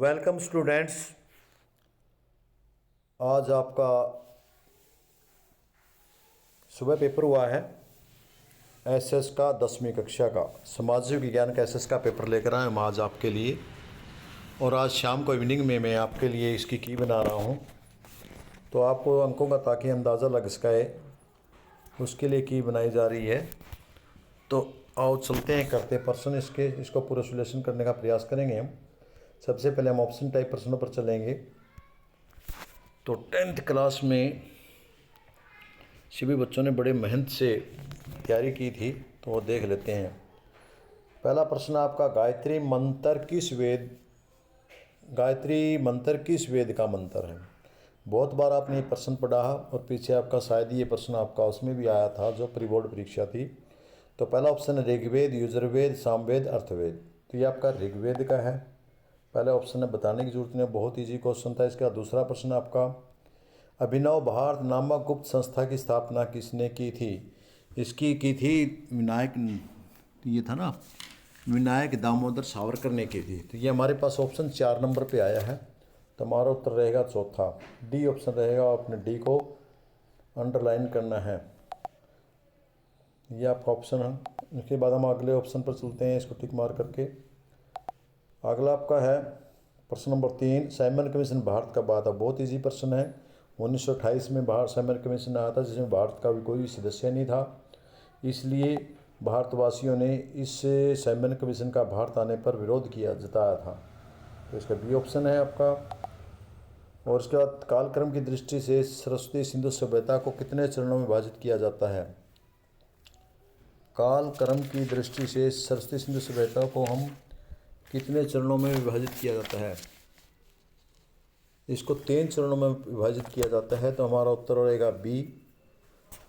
Welcome students. आज आपका सुबह पेपर हुआ है एसएस का 10वीं कक्षा का सामाजिक विज्ञान का एसएस का पेपर लेकर आए हम आज आपके लिए। और आज शाम को इवनिंग में मैं आपके लिए इसकी की बना रहा हूँ, तो आपको अंकों का ताकि अंदाज़ा लग सके उसके लिए की बनाई जा रही है। तो आओ चलते हैं, करते प्रश्न इसको पूरा सोल्यूशन करने का प्रयास करेंगे हम। सबसे पहले हम ऑप्शन टाइप प्रश्नों पर चलेंगे। तो 10th क्लास में सभी बच्चों ने बड़े मेहनत से तैयारी की थी, तो वो देख लेते हैं। पहला प्रश्न आपका, गायत्री मंत्र किस वेद का मंत्र है। बहुत बार आपने ये प्रश्न पढ़ा और पीछे आपका शायद ये प्रश्न आपका उसमें भी आया था जो प्री बोर्ड परीक्षा थी। तो पहला ऑप्शन है ऋग्वेद, यजुर्वेद, सामवेद, अर्थवेद। तो ये आपका ऋग्वेद का है। पहले ऑप्शन है, बताने की जरूरत नहीं, बहुत ईजी क्वेश्चन था इसका। दूसरा प्रश्न आपका, अभिनव भारत नामक गुप्त संस्था की स्थापना किसने की थी। इसकी की थी विनायक, ये था ना, विनायक दामोदर सावरकर ने की थी। तो ये हमारे पास ऑप्शन 4 नंबर पे आया है, तो हमारा उत्तर रहेगा चौथा, डी ऑप्शन रहेगा। आपने डी को अंडरलाइन करना है, ये आपका ऑप्शन है। इसके बाद हम अगले ऑप्शन पर चलते हैं, इसको टिक मार करके। अगला आपका है प्रश्न नंबर 3, साइमन कमीशन भारत कब आया था। बहुत ईजी प्रश्न है। 1928 में भारत साइमन कमीशन आया था, जिसमें भारत का भी कोई सदस्य नहीं था। इसलिए भारतवासियों ने इस साइमन कमीशन का भारत आने पर विरोध किया, जताया था। तो इसका बी ऑप्शन है आपका। और उसके बाद कालक्रम की दृष्टि से सरस्वती सिंधु सभ्यता को कितने चरणों में विभाजित किया जाता है। कालक्रम की दृष्टि से सरस्वती सिंधु सभ्यता को हम कितने चरणों में विभाजित किया जाता है। इसको 3 चरणों में विभाजित किया जाता है, तो हमारा उत्तर रहेगा बी।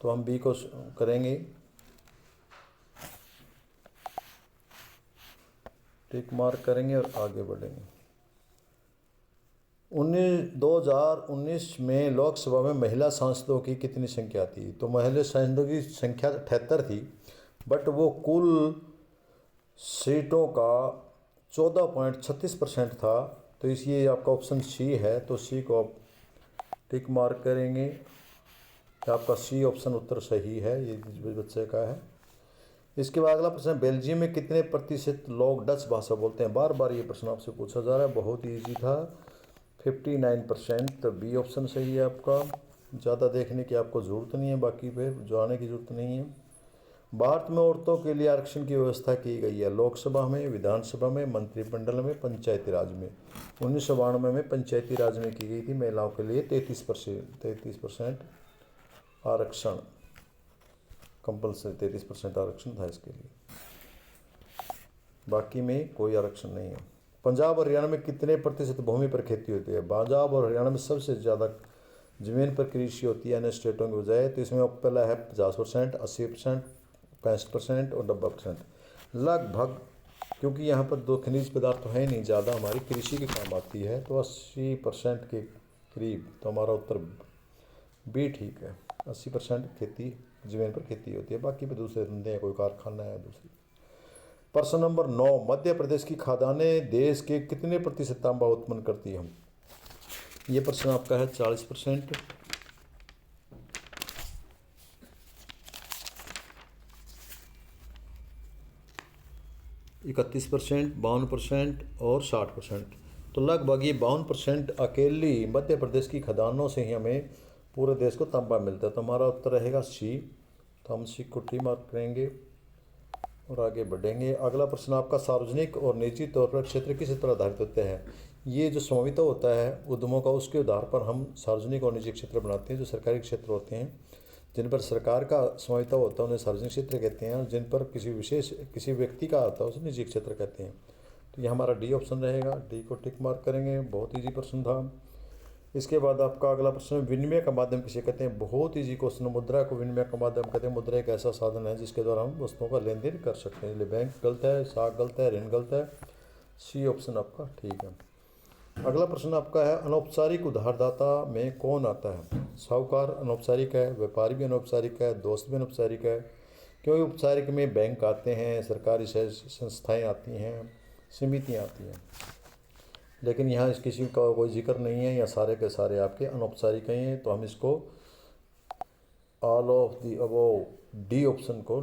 तो हम बी को करेंगे, टिक मार्क करेंगे और आगे बढ़ेंगे। 2019 में लोकसभा में महिला सांसदों की कितनी संख्या थी। तो महिला सांसदों की संख्या 78 थी, बट वो कुल सीटों का 14.36% था। तो इसलिए आपका ऑप्शन सी है, तो सी को आप टिक मार्क करेंगे। आपका सी ऑप्शन उत्तर सही है, ये बच्चे का है। इसके बाद अगला प्रश्न, बेल्जियम में कितने प्रतिशत लोग डच भाषा बोलते हैं। बार बार ये प्रश्न आपसे पूछा जा रहा है, बहुत ईजी था, 59%। तो बी ऑप्शन सही है आपका। ज़्यादा देखने की आपको ज़रूरत नहीं है, बाकी पे जाने की ज़रूरत नहीं है। भारत में औरतों के लिए आरक्षण की व्यवस्था की गई है, लोकसभा में, विधानसभा में, मंत्रिमंडल में, पंचायती राज में। 1992 में पंचायती राज में की गई थी महिलाओं के लिए 33% आरक्षण, कंपल्सरी 33% आरक्षण था इसके लिए, बाकी में कोई आरक्षण नहीं है। पंजाब और हरियाणा में कितने प्रतिशत भूमि पर खेती होती है। पंजाब और हरियाणा में सबसे ज़्यादा जमीन पर कृषि होती है अन्य स्टेटों के बजाय। तो इसमें पहला है 50%, 80%, 65% और 90% लगभग, क्योंकि यहाँ पर दो खनिज पदार्थ तो है नहीं ज़्यादा, हमारी कृषि के काम आती है। तो 80% के करीब, तो हमारा उत्तर बी ठीक है। 80% खेती, जमीन पर खेती होती है, बाकी पे दूसरे धंधे हैं, कोई कारखाना है दूसरी। प्रश्न नंबर 9, मध्य प्रदेश की खदानें देश के कितने प्रतिशत तांबा उत्पन्न करती हैं। ये प्रश्न आपका है 40%, 31%, 52% और 60%। तो लगभग ये 52% अकेली मध्य प्रदेश की खदानों से ही हमें पूरे देश को तांबा मिलता है। तो हमारा उत्तर रहेगा सी। तो हम सी को टी मार्क करेंगे और आगे बढ़ेंगे। अगला प्रश्न आपका, सार्वजनिक और निजी तौर पर क्षेत्र किस पर आधारित होते हैं। ये जो स्वामित्व होता है उद्यमों का, उसके आधार पर हम सार्वजनिक और निजी क्षेत्र बनाते हैं। जो सरकारी क्षेत्र होते हैं जिन पर सरकार का स्वामित्व होता है उन्हें सार्वजनिक क्षेत्र कहते हैं, और जिन पर किसी व्यक्ति का आता है उसे निजी क्षेत्र कहते हैं। तो ये हमारा डी ऑप्शन रहेगा, डी को टिक मार्क करेंगे। बहुत ईजी प्रश्न था। इसके बाद आपका अगला प्रश्न, विनिमय का माध्यम किसे कहते हैं। बहुत ईजी क्वेश्चन। मुद्रा को विनिमय का माध्यम कहते हैं। मुद्रा एक ऐसा साधन है जिसके द्वारा हम वस्तुओं का लेन देन कर सकते हैं। बैंक गलत है, साख गलत है, ऋण गलत है, सी ऑप्शन आपका ठीक है। अगला प्रश्न आपका है, अनौपचारिक उधारदाता में कौन आता है। साहूकार अनौपचारिक है, व्यापारी भी अनौपचारिक है, दोस्त भी अनौपचारिक है। क्योंकि औपचारिक में बैंक आते हैं, सरकारी संस्थाएं आती हैं, समितियां आती हैं। लेकिन यहाँ इस किसी का कोई जिक्र नहीं है, या सारे के सारे आपके अनौपचारिक ही हैं। तो हम इसको all of the above D option को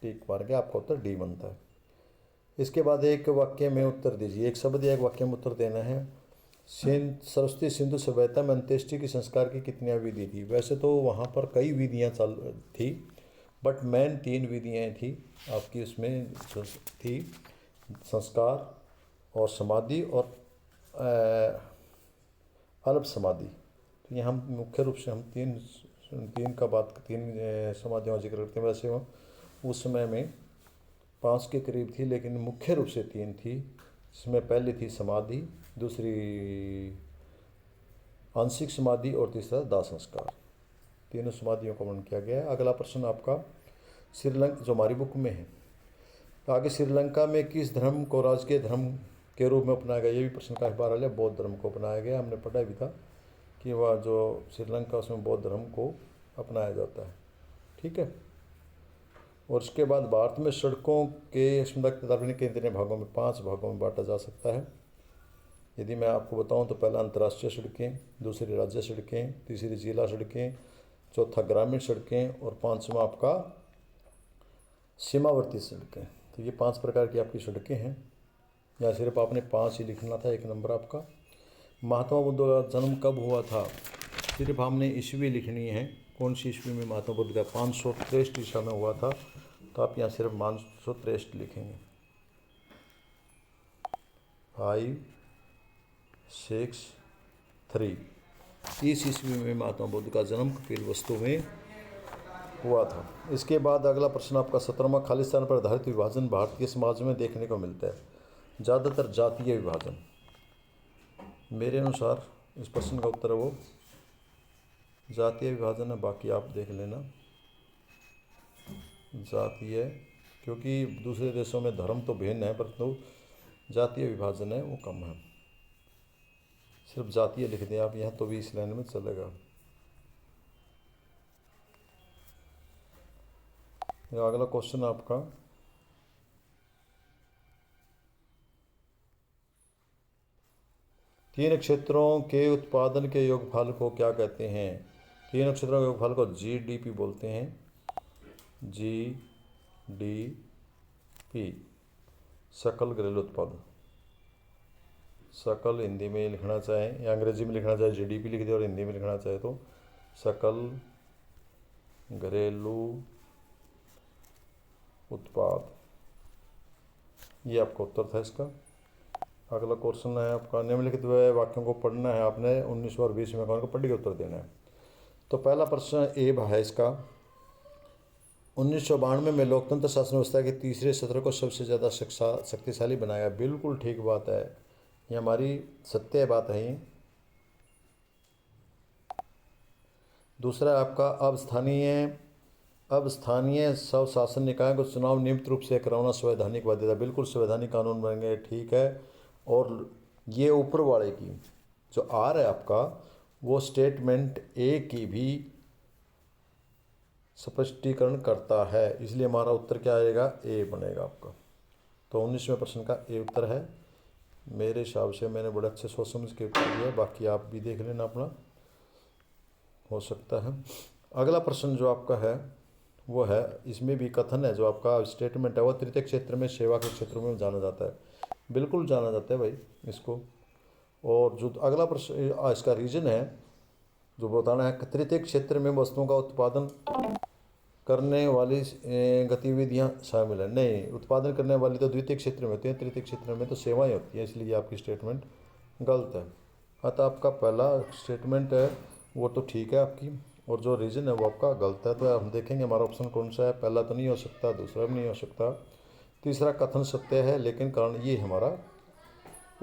टिक मार के आपका उत्तर डी बनता है। इसके बाद एक वाक्य में उत्तर दीजिए, एक शब्द या एक वाक्य में उत्तर देना है। सरस्वती सिंधु सभ्यता में अंत्येष्टि की संस्कार की कितनी विधि थी? वैसे तो वहाँ पर कई विधियाँ चल थी, बट मेन 3 विधियाँ थी आपकी उसमें थी, संस्कार और समाधि और अल्प समाधि। तो यहाँ हम मुख्य रूप से हम तीन समाधियों का जिक्र करते हैं। वैसे वो उस समय में 5 के करीब थी, लेकिन मुख्य रूप से 3 थी, जिसमें पहली थी समाधि, दूसरी आंशिक समाधि और तीसरा दाह संस्कार। तीनों समाधियों का वर्णन किया गया है। अगला प्रश्न आपका श्रीलंका जो हमारी बुक में है, आगे श्रीलंका में किस धर्म को राजकीय धर्म के रूप में अपनाया गया? ये भी प्रश्न काफ़ी बार आया। बौद्ध धर्म को अपनाया गया। हमने पढ़ा भी था कि वह जो श्रीलंका उसमें बौद्ध धर्म को अपनाया जाता है। ठीक है। और उसके बाद भारत में सड़कों के सार्वजनिक के कितने भागों में? 5 भागों में बांटा जा सकता है। यदि मैं आपको बताऊं तो पहला अंतर्राष्ट्रीय सड़कें, दूसरी राज्य सड़कें, तीसरी जिला सड़कें, चौथा ग्रामीण सड़कें और 5वां आपका सीमावर्ती सड़कें। तो ये 5 प्रकार की आपकी सड़कें हैं। या सिर्फ आपने 5 ही लिखना था, 1 नंबर आपका। महात्मा बुद्ध का जन्म कब हुआ था? सिर्फ हमने ईस्वी लिखनी है, कौन सी ईस्वी में महात्मा बुद्ध का? 563 ईसा में हुआ था। तो आप यहाँ सिर्फ 563 लिखेंगे। 5, 6, 3 इस ईस्वी में महात्मा बुद्ध का जन्म कपिलवस्तु में हुआ था। इसके बाद अगला प्रश्न आपका 17वां, खालिस्तान पर आधारित विभाजन भारतीय समाज में देखने को मिलता है। ज़्यादातर जातीय विभाजन। मेरे अनुसार इस प्रश्न का उत्तर है वो जातीय विभाजन है। बाकी आप देख लेना। जातीय, क्योंकि दूसरे देशों में धर्म तो भिन्न है, परंतु जातीय विभाजन है वो कम है। सिर्फ जातीय लिख दें आप यहाँ, तो भी इस लाइन में चलेगा। अगला क्वेश्चन आपका तीन क्षेत्रों के उत्पादन के योगफल को क्या कहते हैं? 3 क्षेत्रों के योगफल को जीडीपी बोलते हैं। जीडीपी, सकल घरेलू उत्पादन। सकल हिंदी में लिखना चाहें या अंग्रेजी में लिखना चाहे जीडीपी लिख दे, और हिंदी में लिखना चाहे तो सकल घरेलू उत्पाद। ये आपका उत्तर था इसका। अगला क्वेश्चन है आपका निम्नलिखित वाक्यों को पढ़ना है आपने 19 और 20 में को पढ़ के उत्तर देना है। तो पहला प्रश्न ए है इसका, 1992 में लोकतंत्र शासन व्यवस्था के तीसरे सत्र को सबसे ज़्यादा शक्तिशाली बनाया। बिल्कुल ठीक बात है, ये हमारी सत्य बात है ये। दूसरा आपका अब स्थानीय स्वशासन निकाय को चुनाव नियमित रूप से कराना संवैधानिक बाध्यता। बिल्कुल संवैधानिक कानून बनेंगे, ठीक है। और ये ऊपर वाले की जो आर है आपका, वो स्टेटमेंट ए की भी स्पष्टीकरण करता है, इसलिए हमारा उत्तर क्या आएगा? ए बनेगा आपका। तो 19वें प्रश्न का ए उत्तर है। मेरे हिसाब से मैंने बड़े अच्छे सोच समझ के उत्तर दिया, बाकी आप भी देख लेना अपना, हो सकता है। अगला प्रश्न जो आपका है वो है, इसमें भी कथन है जो आपका स्टेटमेंट है, वो तृतीय क्षेत्र में सेवा के क्षेत्रों में जाना जाता है। बिल्कुल जाना जाता है भाई इसको। और जो अगला प्रश्न इसका रीजन है जो बताना है, तृतीय क्षेत्र में वस्तुओं का उत्पादन करने वाली गतिविधियां शामिल है। नहीं, उत्पादन करने वाली तो द्वितीय क्षेत्र में होती है, तृतीय क्षेत्र में तो सेवाएं होती है, इसलिए आपकी स्टेटमेंट गलत है। अतः आपका पहला स्टेटमेंट है वो तो ठीक है आपकी, और जो रीजन है वो आपका गलत है। तो हम देखेंगे हमारा ऑप्शन कौन सा है। पहला तो नहीं हो सकता, दूसरा भी नहीं हो सकता, तीसरा कथन सत्य है, लेकिन कारण ये हमारा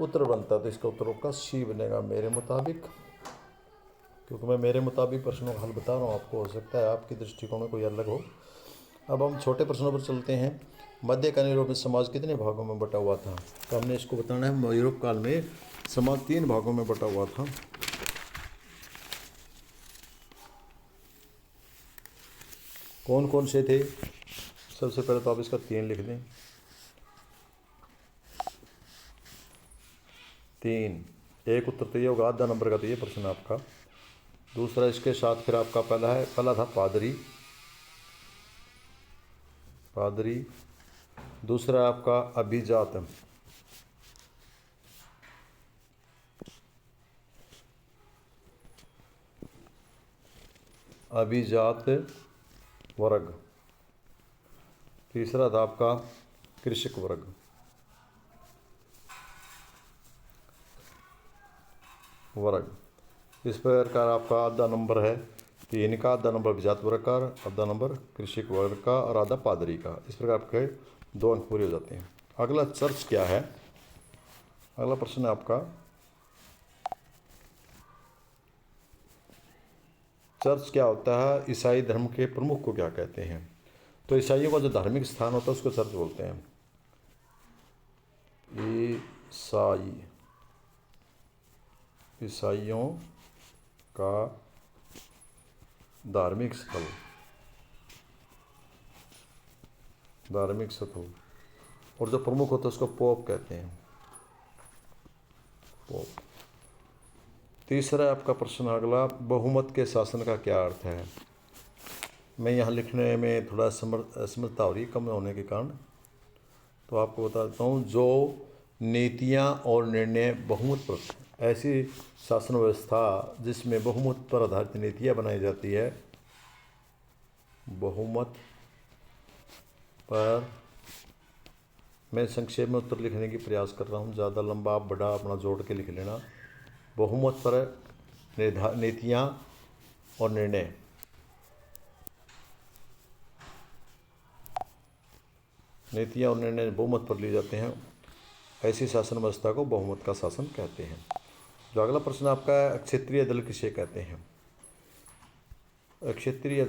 उत्तर बनता है। तो इसका उत्तर का सी बनेगा मेरे मुताबिक, क्योंकि मैं मेरे मुताबिक प्रश्नों का हल बता रहा हूँ आपको, हो सकता है आपकी दृष्टिकोण में कोई अलग हो। अब हम छोटे प्रश्नों पर चलते हैं। मध्यकालीन यूरोप में समाज कितने भागों में बटा हुआ था? तो हमने इसको बताना है, यूरोप काल में समाज 3 भागों में बटा हुआ था। कौन कौन से थे? सबसे पहले तो आप इसका 3 लिख दें। 3, एक उत्तर तो ये होगा, आधा नंबर का तो ये प्रश्न आपका। दूसरा इसके साथ फिर आपका पहला था पादरी, दूसरा आपका अभिजात, वर्ग, तीसरा था आपका कृषक वर्ग। इस प्रकार आपका आधा नंबर है 3 का, आधा नंबर अभिजात वर्ग का, आधा नंबर कृषक वर्ग का और आधा पादरी का। इस प्रकार आपके 2 अंक पूरे हो जाते हैं। अगला चर्च क्या है, अगला प्रश्न है आपका, चर्च क्या होता है, ईसाई धर्म के प्रमुख को क्या कहते हैं। तो ईसाइयों का जो धार्मिक स्थान होता है उसको चर्च बोलते हैं। ईसाइयों का धार्मिक स्थल, और जो प्रमुख होता है उसको पोप कहते हैं, पोप। तीसरा आपका प्रश्न अगला, बहुमत के शासन का क्या अर्थ है। मैं यहाँ लिखने में थोड़ा असमर्थता हो रही कम होने के कारण, तो आपको बता देता हूँ, जो नीतियाँ और निर्णय बहुमत पर, ऐसी शासन व्यवस्था जिसमें बहुमत पर आधारित नीतियाँ बनाई जाती है, बहुमत पर। मैं संक्षेप में उत्तर लिखने की प्रयास कर रहा हूँ, ज़्यादा लंबा आप बड़ा अपना जोड़ के लिख लेना। बहुमत पर नीतियाँ और निर्णय, बहुमत पर लिए जाते हैं, ऐसी शासन व्यवस्था को बहुमत का शासन कहते हैं। जो अगला प्रश्न आपका है, क्षेत्रीय दल किसे कहते हैं। अक्षेत्रीय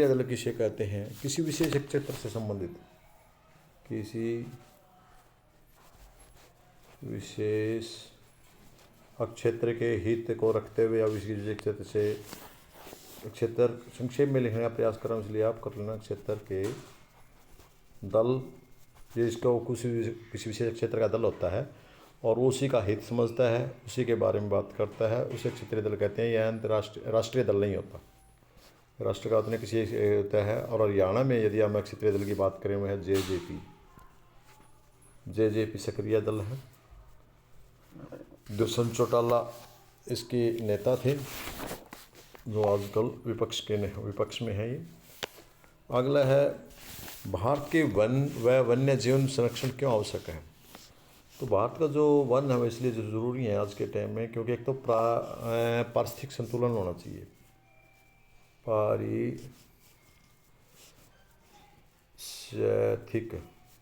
दल किसे कहते हैं, किसी विशेष क्षेत्र से संबंधित, किसी विशेष क्षेत्र के हित को रखते हुए या विशेष क्षेत्र से, क्षेत्र संक्षेप में लिखने का प्रयास कर रहा हूँ इसलिए आप कर लेना। क्षेत्र के दल, ये इसका किसी विशेष क्षेत्र का दल होता है और वो उसी का हित समझता है, उसी के बारे में बात करता है, उसे क्षेत्रीय दल कहते हैं। यह राष्ट्रीय दल नहीं होता, राष्ट्र का उतने किसी होता है। और हरियाणा में यदि हम क्षेत्रीय दल की बात करें, वह है जेजेपी सक्रिय दल है। दुष्यंत चौटाला इसके नेता थे, जो आजकल विपक्ष में है ये। अगला है, भारत के वन्य जीवन संरक्षण क्यों आवश्यक है। तो भारत का जो वन है इसलिए जो ज़रूरी है आज के टाइम में, क्योंकि एक तो पारिस्थितिक संतुलन होना चाहिए,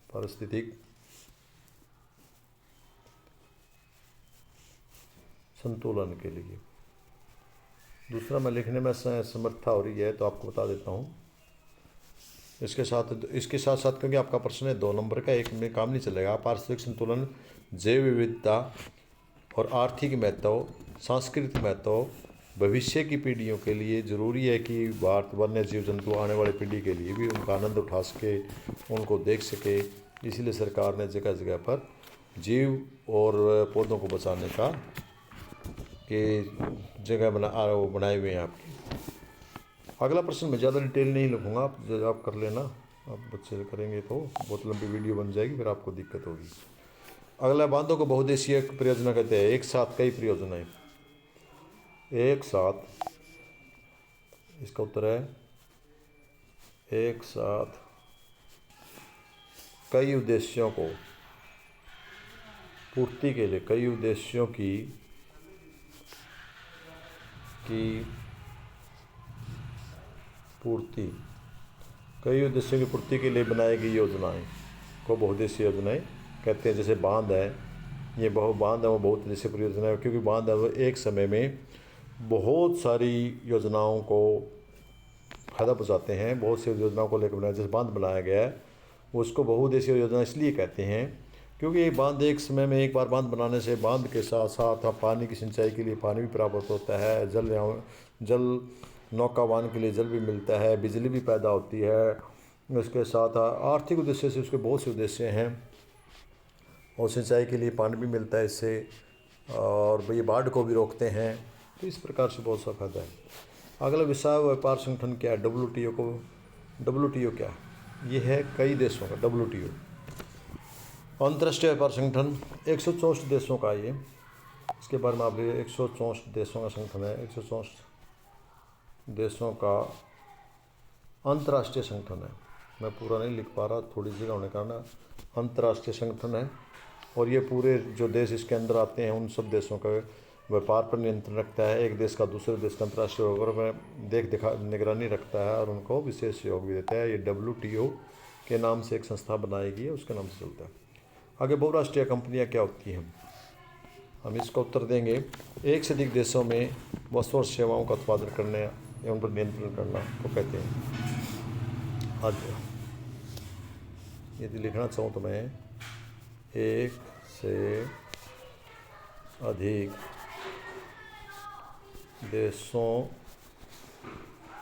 पारिस्थितिक संतुलन के लिए। दूसरा मैं लिखने में समर्थता हो रही है तो आपको बता देता हूँ। इसके साथ साथ क्योंकि आपका प्रश्न है 2 नंबर का, एक में काम नहीं चलेगा। पारिस्थितिक संतुलन, जैव विविधता और आर्थिक महत्व, सांस्कृतिक महत्व भविष्य की पीढ़ियों के लिए ज़रूरी है कि भारत वन्य जीव जंतु आने वाली पीढ़ी के लिए भी उनका आनंद उठा सके, उनको देख सके। इसलिए सरकार ने जगह जगह पर जीव और पौधों को बचाने का के जगह बनाए हुए हैं आपके। अगला प्रश्न मैं ज़्यादा डिटेल नहीं लिखूँगा, आप कर लेना, आप बच्चे करेंगे तो बहुत लंबी वीडियो बन जाएगी, फिर आपको दिक्कत होगी। अगला, बांधों को बहुउद्देशीय परियोजना कहते हैं। एक साथ कई परियोजनाएं, एक साथ, इसका उत्तर है एक साथ कई उद्देश्यों को पूर्ति के लिए, कई उद्देश्यों की पूर्ति के लिए बनाई गई योजनाएं को बहुउद्देशीय योजनाएं कहते हैं। जैसे बांध है, ये बांध है वो बहुउद्देशीय परियोजना है, क्योंकि बांध है वो एक समय में बहुत सारी योजनाओं को फायदा पहुँचाते हैं, बहुत सी योजनाओं को लेकर बनाया। जैसे बांध बनाया गया है उसको बहुउद्देशीय योजना इसलिए कहते हैं क्योंकि ये बांध एक समय में, एक बार बांध बनाने से बांध के साथ साथ पानी की सिंचाई के लिए पानी भी प्राप्त होता है, जल नौका वाहन के लिए जल भी मिलता है, बिजली भी पैदा होती है। उसके साथ आर्थिक उद्देश्य से उसके बहुत से उद्देश्य हैं। और सिंचाई के लिए पानी भी मिलता है इससे, और ये बाढ़ को भी रोकते हैं। तो इस प्रकार से बहुत सा फायदा है। अगला विश्व व्यापार संगठन क्या है? WTO को, WTO क्या है? ये है कई देशों का WTO, अंतर्राष्ट्रीय व्यापार संगठन। 164 देशों का ये, इसके बारे में आप 164 देशों का संगठन है। 164 देशों का अंतर्राष्ट्रीय संगठन है। मैं पूरा नहीं लिख पा रहा, थोड़ी जगह होने का ना। अंतर्राष्ट्रीय संगठन है और ये पूरे जो देश इसके अंदर आते हैं उन सब देशों का व्यापार पर नियंत्रण रखता है। एक देश का दूसरे देश का अंतर्राष्ट्रीय व्यापार में निगरानी रखता है और उनको विशेष सहयोग भी देता है। ये WTO के नाम से एक संस्था बनाई गई है, उसके नाम से चलता है। आगे बहुराष्ट्रीय कंपनियां क्या होती हैं? हम इसका उत्तर देंगे, एक से अधिक देशों में वस्तु और सेवाओं का उत्पादन करने या उन पर नियंत्रण करना को कहते हैं। आज यदि लिखना चाहूँ तो मैं, एक से अधिक देशों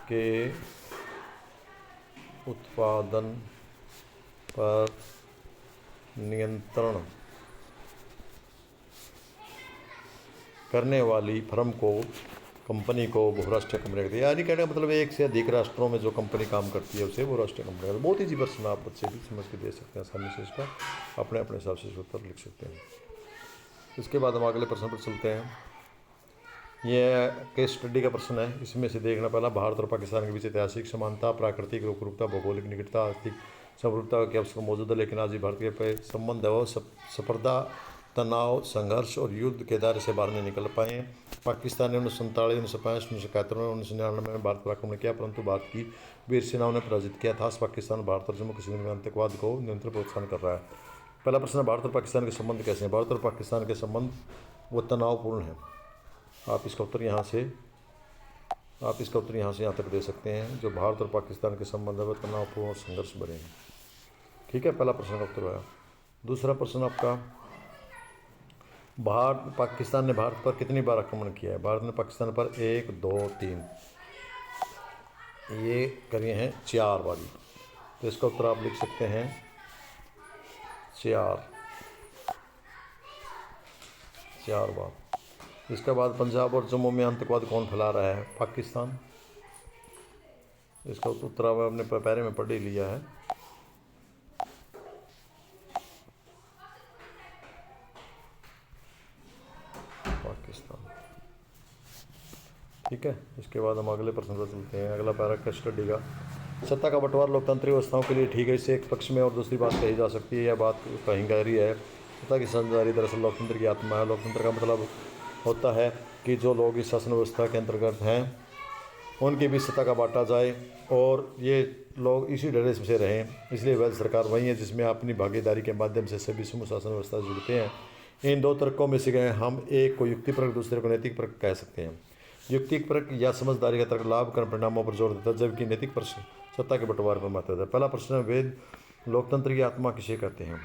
के उत्पादन पर नियंत्रण करने वाली फर्म को, कंपनी को बहुराष्ट्रीय कंपनी कहते हैं। यानी कहने का मतलब एक से अधिक राष्ट्रों में जो कंपनी काम करती है उसे बहुराष्ट्रीय कंपनी कहते हैं। बहुत ईजी प्रश्न, आप बच्चे भी समझ के दे सकते हैं आसानी से, इसका अपने अपने हिसाब से उत्तर लिख सकते हैं। इसके बाद हम अगले प्रश्न पर चलते हैं। यह केस स्टडी का प्रश्न है। इसमें से देखना, पहला, भारत और पाकिस्तान के बीच ऐतिहासिक समानता, प्राकृतिक एकरूपता, भौगोलिक निकटता, आर्थिक समरूपता के अवसर मौजूद है, लेकिन आज भी भारत के संबंध है वो स्पर्धा, तनाव, संघर्ष और युद्ध के दायरे से बाहर नहीं निकल पाए हैं। पाकिस्तान ने 1947, 1965, 1971 और 1999 में भारत पर आक्रमण किया, परंतु भारत की वीर सेनाओं ने पराजित किया था। पाकिस्तान भारत और जम्मू कश्मीर में आतंकवाद को निरंतर प्रोत्साहन कर रहा है। पहला प्रश्न है, भारत और पाकिस्तान के संबंध कैसे हैं? भारत और पाकिस्तान के संबंध वो तनावपूर्ण है। आप इसका उत्तर यहाँ से यहाँ तक दे सकते हैं। जो भारत और पाकिस्तान के संबंध है वो तनावपूर्ण और संघर्ष भरे हैं। ठीक है, पहला प्रश्न का उत्तर आया। दूसरा प्रश्न आपका, पाकिस्तान ने भारत पर कितनी बार आक्रमण किया है? भारत ने पाकिस्तान पर 1, 2, 3 ये करिए हैं 4 बारी। तो इसका उत्तर आप लिख सकते हैं 4 बार। इसके बाद पंजाब और जम्मू में आतंकवाद कौन फैला रहा है? पाकिस्तान। इसका उत्तर आपने पहले में पढ़ ही लिया है। पाकिस्तान। ठीक है, इसके बाद हम अगले प्रश्न पर चलते हैं। अगला पैरा का स्टडी का, सत्ता का बंटवारा लोकतांत्रिक व्यवस्थाओं के लिए ठीक है, इससे एक पक्ष में और दूसरी बात कही जा सकती है। यह बात कहीं गहरी है। सत्ता की साझेदारी दरअसल लोकतंत्र की आत्मा है। लोकतंत्र का मतलब होता है कि जो लोग इस शासन व्यवस्था के अंतर्गत हैं उनके बीच सत्ता का बांटा जाए और ये लोग इसी ढर्रे से रहें। इसलिए वैध सरकार वही है जिसमें अपनी भागीदारी के माध्यम से सभी समूह शासन व्यवस्था से जुड़ते हैं। इन दो तर्कों में से गए हम एक को युक्तिपरक, दूसरे को नैतिक परक कह सकते हैं। युक्तिपरक या समझदारी का तर्क लाभकारी परिणामों पर जोर देता है, जबकि नैतिक परक सत्ता के बंटवारे पर महत्व देता है। पहला प्रश्न है, वेद लोकतंत्र की आत्मा किसे कहते हैं?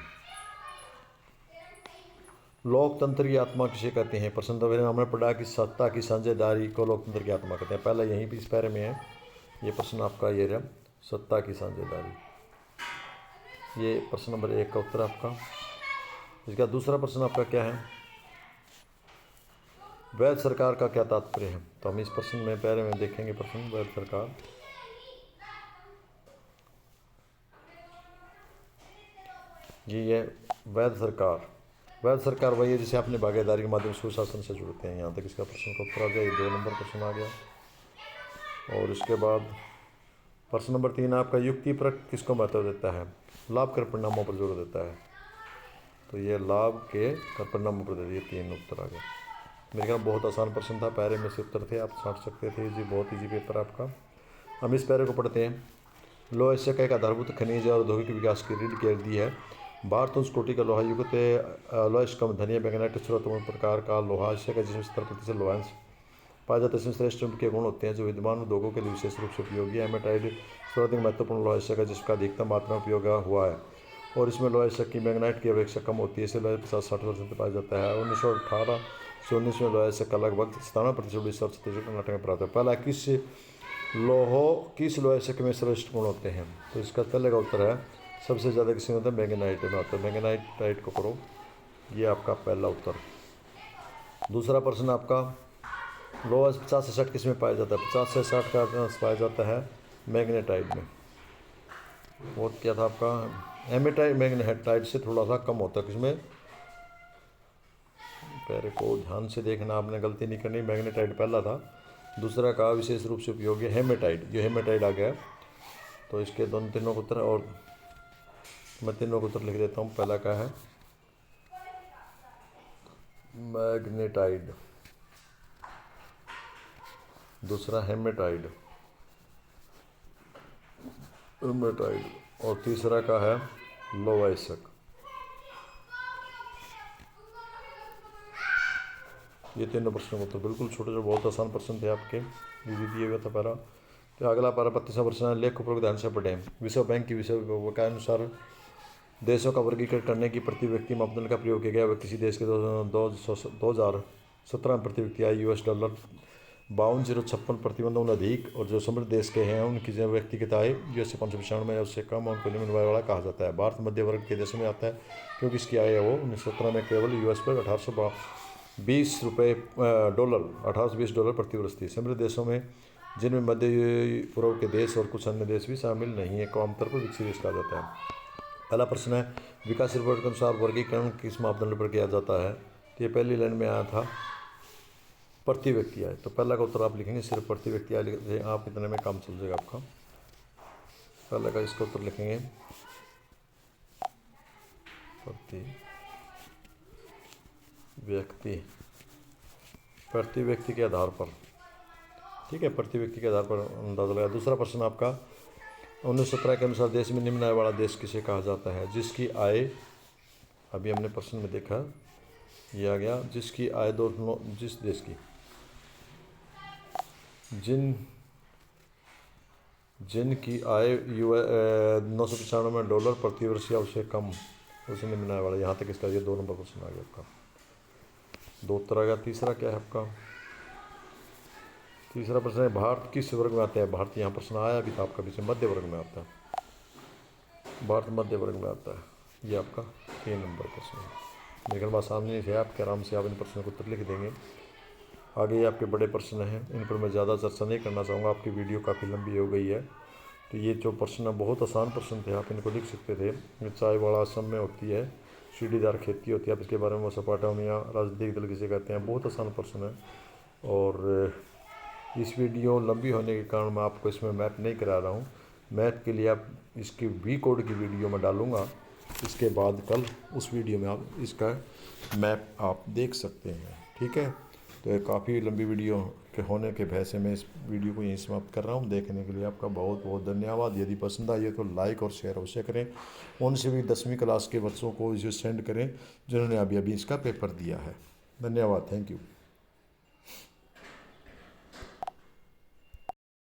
लोकतंत्र की आत्मा किसे कहते हैं? प्रश्न तो हमने पढ़ा कि सत्ता की साझेदारी को लोकतंत्र की आत्मा कहते हैं। पहला यहीं भी इस पैरे में है, ये प्रश्न आपका ये रहा, सत्ता की साझेदारी। ये प्रश्न नंबर 1 का उत्तर आपका। इसका दूसरा प्रश्न आपका क्या है? वैध सरकार का क्या तात्पर्य है? तो हम इस प्रश्न में पैरे में देखेंगे प्रश्न, वैध सरकार। जी ये वैध सरकार, वैध सरकार वही है जिसे अपनी भागीदारी के माध्यम से सुशासन से जुड़ते हैं। यहाँ तक इसका प्रश्न का उत्तर आ गया। ये 2 नंबर प्रश्न आ गया। और इसके बाद प्रश्न नंबर 3 आपका, युक्तिपरक किसको महत्व देता है? लाभकारी परिणामों पर जोर देता है। तो ये लाभ के परिणामों पर देती है। 3 उत्तर आ गया। मेरे ख्याल बहुत आसान प्रश्न था, पैरे में से उत्तर थे, आप छांट सकते थे। जी बहुत ईजी पेपर आपका। हम इस पैरे को पढ़ते हैं। लोहा एशिया का एक आधारभूत खनिज और औद्योगिक विकास की रीढ़ की हड्डी है। भारत उस कोटि का लोहा युक्त लोहा कम धनिया मैग्नेट सर्वोत्तम प्रकार का लोहा एशिया का जिसमें 70% लोहांश पाया जाता है। इसमें श्रेष्ठ चुंबकीय गुण होते हैं जो विद्यमान उद्योगों के लिए विशेष रूप से उपयोगी है। हेमेटाइट सर्वाधिक महत्वपूर्ण लोहा एशिया का जिसका अधिकतम मात्रा में उपयोग हुआ है और इसमें लोहा एशिया की मैग्नेट की अपेक्षा कम होती है। इसे लोहा 50-60% पाया जाता है। 1918 से 19 में लोहा एशिया का लगभग 97% 20 कर्नाटक में प्राप्त है। पहला, किस लोहा एशिया में श्रेष्ठ गुण होते हैं? तो इसका पहले का उत्तर है सबसे ज़्यादा किसी में होता है मैग्नेटाइट में होता है। मैग्नेटाइट को करो ये आपका पहला उत्तर। दूसरा प्रश्न आपका, लोहा 50 से 60 किस में पाया जाता है? 50 से 60 का पाया जाता है मैग्नेटाइट में। वो क्या था आपका? हेमेटाइट मैग्नेटाइट से थोड़ा सा कम होता है। किसमें? पैरे को ध्यान से देखना, आपने गलती नहीं करनी। मैग्नेटाइट पहला था। दूसरा का विशेष रूप से उपयोगी हेमेटाइट, जो हेमेटाइट आ गया। तो इसके दोनों तीनों उत्तर, और मैं तीनों को उत्तर लिख देता हूँ। पहला का है मैग्नेटाइड, दूसरा हेमेटाइड और तीसरा का है लोवाइसक। ये तीनों प्रश्न उत्तर बिल्कुल छोटे जो बहुत आसान प्रश्न थे आपके, ये दिए हुआ था पहला। तो अगला 32वां प्रश्न है, लेख को ध्यान से पढ़ें। विश्व बैंक की विषय के अनुसार देशों का वर्गीकरण करने की प्रति व्यक्ति मापदंड का प्रयोग किया गया। वह किसी देश के 2017 में प्रति व्यक्ति आय $52 52,056 प्रतिबंधों अधिक, और जो समृद्ध देश के हैं उनकी जो व्यक्तिगत आय US 595 या उससे कम और निम्न आय वाला कहा जाता है। भारत मध्य वर्ग के देशों में आता है क्योंकि इसकी आय है वो 1917 में केवल US पर $1820 प्रति वर्ष थी। समृद्ध देशों में, जिनमें मध्य पूर्व के देश और कुछ अन्य देश भी शामिल नहीं है, को आमतौर पर विकसित देश कहा जाता है। पहला प्रश्न है, विकास रिपोर्ट के अनुसार वर्गीकरण किस मापदंड पर किया जाता है? तो ये पहली लाइन में आया था प्रति व्यक्ति आय। तो पहला का उत्तर आप लिखेंगे सिर्फ प्रति व्यक्ति आय लिखते, आप इतने में काम चल जाएगा आपका। पहला का इसका उत्तर लिखेंगे प्रति व्यक्ति के आधार पर। ठीक है, प्रति व्यक्ति के आधार पर अंदाजा लगा। दूसरा प्रश्न आपका, 1917 के अनुसार देश में निम्न आय वाला देश किसे कहा जाता है? जिसकी आय, अभी हमने प्रश्न में देखा, ये आ गया, जिसकी आय जिस देश की जिनकी आय $995 प्रति वर्ष या उससे कम, उसे निम्न आय वाला। यहाँ तक इसका ये 2 नंबर प्रश्न आ गया आपका, 2 उत्तर आ गया। तीसरा क्या है आपका? तीसरा प्रश्न है, भारत किस वर्ग में आता है? भारत यहाँ प्रश्न आया भी था आपका, बीच में मध्य वर्ग में आता है। भारत मध्य वर्ग में आता है, ये आपका 3 नंबर प्रश्न है। लेकिन बात सामने से आपके आराम से आप इन प्रश्नों को उत्तर लिख देंगे। आगे ये आपके बड़े प्रश्न हैं, इन पर मैं ज़्यादा चर्चा नहीं करना चाहूँगा, आपकी वीडियो काफ़ी लंबी हो गई है। तो ये जो प्रश्न बहुत आसान प्रश्न थे, आप इनको लिख सकते थे। चाय वाला असम में होती है, सीढ़ीदार खेती होती है, आप इसके बारे में सपाटामिया राजनीतिक दल किसे कहते हैं, बहुत आसान प्रश्न है। और इस वीडियो लंबी होने के कारण मैं आपको इसमें मैप नहीं करा रहा हूँ। मैप के लिए आप इसकी वी कोड की वीडियो में डालूँगा, इसके बाद कल उस वीडियो में आप इसका मैप आप देख सकते हैं। ठीक है, तो ये काफ़ी लंबी वीडियो के होने के भय से मैं इस वीडियो को यहीं समाप्त कर रहा हूँ। देखने के लिए आपका बहुत बहुत धन्यवाद। यदि पसंद आई तो लाइक और शेयर अवश्य करें। उनसे भी 10वीं क्लास के बच्चों को इसे सेंड करें जिन्होंने अभी इसका पेपर दिया है। धन्यवाद, थैंक यू।